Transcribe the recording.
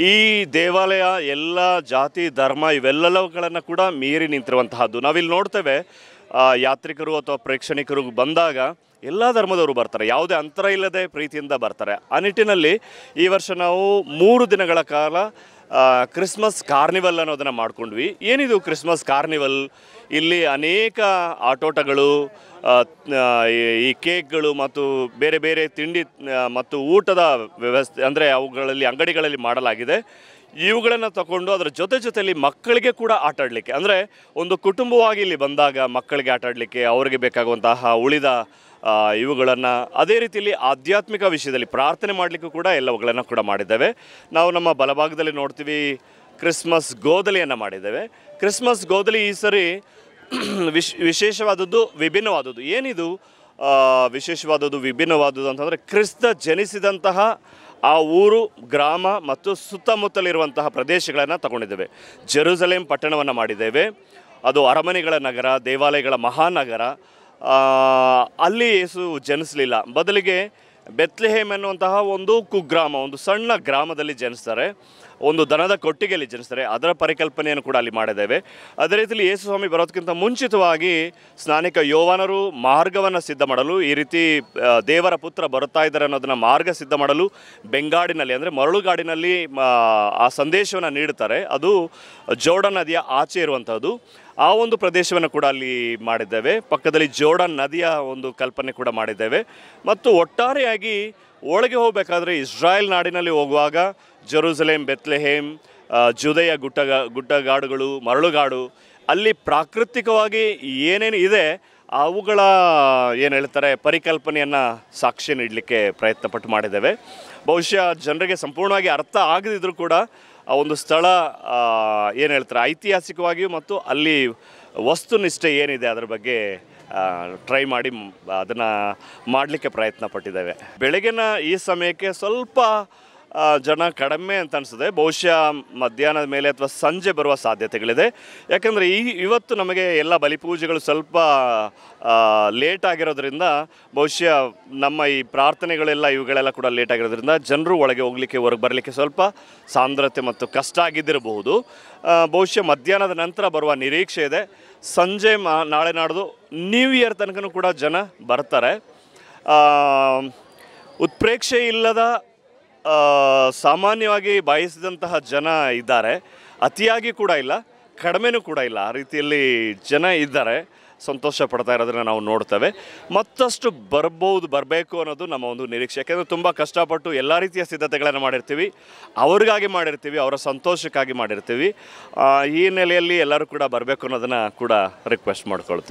ಈ ದೇವಾಲಯ ಎಲ್ಲ ಜಾತಿ ಧರ್ಮ ಇವೆಲ್ಲವುಗಳನ್ನು ಕೂಡ ಮೀರಿ ನಿಂತಿರುವಂತಹದ್ದು. ನಾವಿಲ್ಲಿ ನೋಡ್ತೇವೆ ಯಾತ್ರಿಕರು ಅಥವಾ ಪ್ರೇಕ್ಷಣಿಕರು ಬಂದಾಗ ಎಲ್ಲ ಧರ್ಮದವರು ಬರ್ತಾರೆ, ಯಾವುದೇ ಅಂತರ ಇಲ್ಲದೆ ಪ್ರೀತಿಯಿಂದ ಬರ್ತಾರೆ. ಆ ನಿಟ್ಟಿನಲ್ಲಿ ಈ ವರ್ಷ ನಾವು 3 ದಿನಗಳ ಕಾಲ ಕ್ರಿಸ್ಮಸ್ ಕಾರ್ನಿವಲ್ ಅನ್ನೋದನ್ನು ಮಾಡ್ಕೊಂಡ್ವಿ. ಏನಿದು ಕ್ರಿಸ್ಮಸ್ ಕಾರ್ನಿವಲ್? ಇಲ್ಲಿ ಅನೇಕ ಆಟೋಟಗಳು, ಈ ಕೇಕ್ಗಳು ಮತ್ತು ಬೇರೆ ಬೇರೆ ತಿಂಡಿ ಮತ್ತು ಊಟದ ವ್ಯವಸ್ಥೆ, ಅಂದರೆ ಅವುಗಳಲ್ಲಿ ಅಂಗಡಿಗಳಲ್ಲಿ ಮಾಡಲಾಗಿದೆ. ಇವುಗಳನ್ನು ತಗೊಂಡು ಅದರ ಜೊತೆಯಲ್ಲಿ ಮಕ್ಕಳಿಗೆ ಕೂಡ ಆಟ ಆಡಲಿಕ್ಕೆ, ಅಂದರೆ ಒಂದು ಕುಟುಂಬವಾಗಿ ಇಲ್ಲಿ ಬಂದಾಗ ಮಕ್ಕಳಿಗೆ ಆಟ ಆಡಲಿಕ್ಕೆ ಅವರಿಗೆ ಬೇಕಾಗುವಂತಹ ಉಳಿದ ಇವುಗಳನ್ನು, ಅದೇ ರೀತಿಯಲ್ಲಿ ಆಧ್ಯಾತ್ಮಿಕ ವಿಷಯದಲ್ಲಿ ಪ್ರಾರ್ಥನೆ ಮಾಡಲಿಕ್ಕೂ ಕೂಡ ಎಲ್ಲವುಗಳನ್ನು ಕೂಡ ಮಾಡಿದ್ದೇವೆ. ನಾವು ನಮ್ಮ ಬಲಭಾಗದಲ್ಲಿ ನೋಡ್ತೀವಿ ಕ್ರಿಸ್ಮಸ್ ಗೋದಲಿಯನ್ನು ಮಾಡಿದ್ದೇವೆ. ಕ್ರಿಸ್ಮಸ್ ಗೋದಲಿ ಈ ಸರಿ ವಿಶೇಷವಾದದ್ದು, ವಿಭಿನ್ನವಾದದ್ದು. ಏನಿದು ವಿಶೇಷವಾದದ್ದು, ವಿಭಿನ್ನವಾದದ್ದು ಅಂತಂದರೆ ಕ್ರಿಸ್ತ ಜನಿಸಿದಂತಹ ಆ ಊರು, ಗ್ರಾಮ ಮತ್ತು ಸುತ್ತಮುತ್ತಲಿರುವಂತಹ ಪ್ರದೇಶಗಳನ್ನು ತಗೊಂಡಿದ್ದೇವೆ. ಜೆರುಸಲೇಮ್ ಪಟ್ಟಣವನ್ನು ಮಾಡಿದ್ದೇವೆ. ಅದು ಅರಮನೆಗಳ ನಗರ, ದೇವಾಲಯಗಳ ಮಹಾನಗರ. ಅಲ್ಲಿ ಯೇಸು ಜನಿಸಲಿಲ್ಲ, ಬದಲಿಗೆ ಬೆತ್ಲೆಹೇಮ್ ಎನ್ನುವಂತಹ ಒಂದು ಕುಗ್ರಾಮ, ಒಂದು ಸಣ್ಣ ಗ್ರಾಮದಲ್ಲಿ ಜನಿಸ್ತಾರೆ. ಒಂದು ದನದ ಕೊಟ್ಟಿಗೆಯಲ್ಲಿ ಜನಿಸ್ತಾರೆ. ಅದರ ಪರಿಕಲ್ಪನೆಯನ್ನು ಕೂಡ ಅಲ್ಲಿ ಮಾಡಿದ್ದೇವೆ. ಅದೇ ರೀತಿಯಲ್ಲಿ ಯೇಸು ಸ್ವಾಮಿ ಬರೋದಕ್ಕಿಂತ ಮುಂಚಿತವಾಗಿ ಸ್ನಾನಿಕ ಯೋವಾನರು ಮಾರ್ಗವನ್ನು ಸಿದ್ಧ ಮಾಡಲು, ಈ ರೀತಿ ದೇವರ ಪುತ್ರ ಬರುತ್ತಾ ಇದ್ದಾರೆ ಅನ್ನೋದನ್ನು ಮಾರ್ಗ ಸಿದ್ಧ ಮಾಡಲು ಬೆಂಗಾಡಿನಲ್ಲಿ, ಅಂದರೆ ಮರಳುಗಾಡಿನಲ್ಲಿ ಆ ಸಂದೇಶವನ್ನು ನೀಡುತ್ತಾರೆ. ಅದು ಜೋರ್ಡನ್ ನದಿಯ ಆಚೆ ಇರುವಂಥದ್ದು. ಆ ಒಂದು ಪ್ರದೇಶವನ್ನು ಕೂಡ ಅಲ್ಲಿ ಮಾಡಿದ್ದೇವೆ. ಪಕ್ಕದಲ್ಲಿ ಜೋರ್ಡನ್ ನದಿಯ ಒಂದು ಕಲ್ಪನೆ ಕೂಡ ಮಾಡಿದ್ದೇವೆ. ಮತ್ತು ಒಟ್ಟಾರೆಯಾಗಿ ಒಳಗೆ ಹೋಗಬೇಕಾದ್ರೆ ಇಸ್ರಾಯೇಲ್ ನಾಡಿನಲ್ಲಿ ಹೋಗುವಾಗ ಜೆರುಸಲೇಮ್, ಬೆತ್ಲೆಹೇಮ್, ಜುದೆಯ ಗುಡ್ಡಗಾಡುಗಳು, ಮರಳುಗಾಡು, ಅಲ್ಲಿ ಪ್ರಾಕೃತಿಕವಾಗಿ ಏನೇನು ಇದೆ ಅವುಗಳ ಏನು ಹೇಳ್ತಾರೆ ಪರಿಕಲ್ಪನೆಯನ್ನು ಸಾಕ್ಷಿ ನೀಡಲಿಕ್ಕೆ ಪ್ರಯತ್ನಪಟ್ಟು ಮಾಡಿದ್ದೇವೆ. ಬಹುಶಃ ಜನರಿಗೆ ಸಂಪೂರ್ಣವಾಗಿ ಅರ್ಥ ಆಗದಿದ್ದರೂ ಕೂಡ ಆ ಒಂದು ಸ್ಥಳ ಏನು ಹೇಳ್ತಾರೆ ಐತಿಹಾಸಿಕವಾಗಿಯೂ ಮತ್ತು ಅಲ್ಲಿ ವಸ್ತುನಿಷ್ಠೆ ಏನಿದೆ ಅದರ ಬಗ್ಗೆ ಟ್ರೈ ಮಾಡಿ ಅದನ್ನು ಮಾಡಲಿಕ್ಕೆ ಪ್ರಯತ್ನ ಪಟ್ಟಿದ್ದೇವೆ. ಬೆಳಗಿನ ಈ ಸಮಯಕ್ಕೆ ಸ್ವಲ್ಪ ಜನ ಕಡಿಮೆ ಅಂತ ಅನಿಸ್ತದೆ. ಬಹುಶಃ ಮಧ್ಯಾಹ್ನದ ಮೇಲೆ ಅಥವಾ ಸಂಜೆ ಬರುವ ಸಾಧ್ಯತೆಗಳಿದೆ. ಯಾಕಂದರೆ ಇವತ್ತು ನಮಗೆ ಎಲ್ಲ ಬಲಿಪೂಜೆಗಳು ಸ್ವಲ್ಪ ಲೇಟ್ ಆಗಿರೋದ್ರಿಂದ, ಬಹುಶಃ ನಮ್ಮ ಈ ಪ್ರಾರ್ಥನೆಗಳೆಲ್ಲ ಇವುಗಳೆಲ್ಲ ಕೂಡ ಲೇಟ್ ಆಗಿರೋದ್ರಿಂದ ಜನರು ಒಳಗೆ ಹೋಗಲಿಕ್ಕೆ, ಹೊರಗೆ ಬರಲಿಕ್ಕೆ ಸ್ವಲ್ಪ ಸಾಂದ್ರತೆ ಮತ್ತು ಕಷ್ಟ ಆಗಿದ್ದಿರಬಹುದು. ಬಹುಶಃ ಮಧ್ಯಾಹ್ನದ ನಂತರ ಬರುವ ನಿರೀಕ್ಷೆ ಇದೆ. ಸಂಜೆ ನಾಳೆ ನಾಡ್ದು ನ್ಯೂ ಇಯರ್ ತನಕನೂ ಕೂಡ ಜನ ಬರ್ತಾರೆ. ಉತ್ಪ್ರೇಕ್ಷೆ ಇಲ್ಲದ ಸಾಮಾನ್ಯವಾಗಿ ಬಯಸಿದಂತಹ ಜನ ಇದ್ದಾರೆ. ಅತಿಯಾಗಿ ಕೂಡ ಇಲ್ಲ, ಕಡಿಮೆನೂ ಕೂಡ ಇಲ್ಲ. ಆ ರೀತಿಯಲ್ಲಿ ಜನ ಇದ್ದಾರೆ, ಸಂತೋಷ ಪಡ್ತಾ ಇರೋದನ್ನು ನಾವು ನೋಡ್ತೇವೆ. ಮತ್ತಷ್ಟು ಬರಬೇಕು ಅನ್ನೋದು ನಮ್ಮ ಒಂದು ನಿರೀಕ್ಷೆ. ಯಾಕೆಂದರೆ ತುಂಬ ಕಷ್ಟಪಟ್ಟು ಎಲ್ಲ ರೀತಿಯ ಸಿದ್ಧತೆಗಳನ್ನು ಮಾಡಿರ್ತೀವಿ, ಅವ್ರಿಗಾಗಿ ಮಾಡಿರ್ತೀವಿ, ಅವರ ಸಂತೋಷಕ್ಕಾಗಿ ಮಾಡಿರ್ತೀವಿ. ಈ ನೆಲೆಯಲ್ಲಿ ಎಲ್ಲರೂ ಕೂಡ ಬರಬೇಕು ಅನ್ನೋದನ್ನು ಕೂಡ ರಿಕ್ವೆಸ್ಟ್ ಮಾಡ್ಕೊಳ್ತೀವಿ.